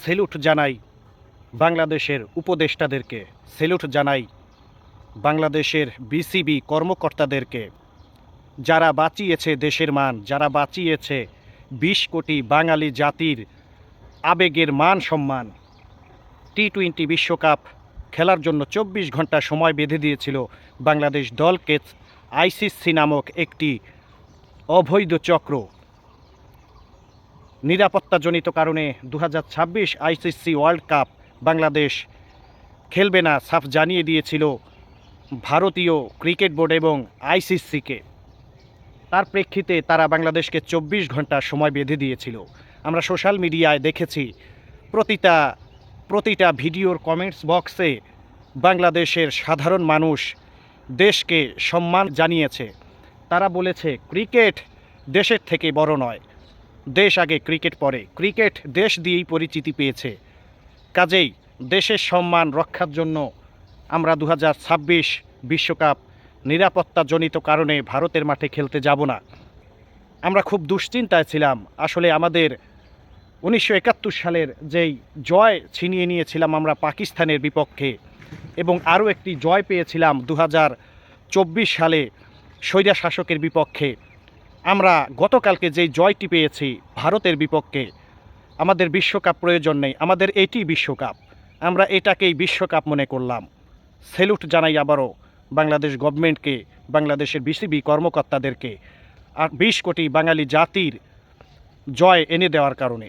Salute জানাই বাংলাদেশের উপদেষ্টাদেরকে, salute জানাই বাংলাদেশের বিসিবি কর্মকর্তাদেরকে, যারা বাঁচিয়েছে দেশের মান, যারা বাঁচিয়েছে ২০ কোটি বাঙালি জাতির আবেগের মান সম্মান। টি-20 বিশ্বকাপ খেলার জন্য ২৪ ঘন্টা সময় বেঁধে দিয়েছিল বাংলাদেশ দলকে আইসিসি নামক একটি অবৈধ চক্র। নিরাপত্তাজনিত কারণে ২০২৬ আইসিসি ওয়ার্ল্ড কাপ বাংলাদেশ খেলবে না সাফ জানিয়ে দিয়েছিল ভারতীয় ক্রিকেট বোর্ড এবং আইসিসিকে। তার প্রেক্ষিতে তারা বাংলাদেশকে ২৪ ঘন্টা সময় বেঁধে দিয়েছিল। আমরা সোশ্যাল মিডিয়ায় দেখেছি প্রতিটা ভিডিওর কমেন্টস বক্সে বাংলাদেশের সাধারণ মানুষ দেশকে সম্মান জানিয়েছে। তারা বলেছে ক্রিকেট দেশের থেকে বড় নয়, দেশ আগে ক্রিকেট পরে, ক্রিকেট দেশ দিয়েই পরিচিতি পেয়েছে। কাজেই দেশের সম্মান রক্ষার জন্য আমরা ২০২৬ বিশ্বকাপ নিরাপত্তাজনিত কারণে ভারতের মাঠে খেলতে যাব না। আমরা খুব দুশ্চিন্তায় ছিলাম। আসলে আমাদের ১৯৭১ সালের যেই জয় ছিনিয়ে নিয়েছিলাম আমরা পাকিস্তানের বিপক্ষে, এবং আরও একটি জয় পেয়েছিলাম ২০২৪ সালে স্বৈরা শাসকের বিপক্ষে। আমরা গতকালকে যেই জয়টি পেয়েছি ভারতের বিপক্ষে, আমাদের বিশ্বকাপ প্রয়োজন নেই, আমাদের এটি বিশ্বকাপ, আমরা এটাকেই বিশ্বকাপ মনে করলাম। সেলুট জানাই আবারও বাংলাদেশ গভর্নমেন্টকে, বাংলাদেশের বিসিবি কর্মকর্তাদেরকে, আর ২০ কোটি বাঙালি জাতির জয় এনে দেওয়ার কারণে।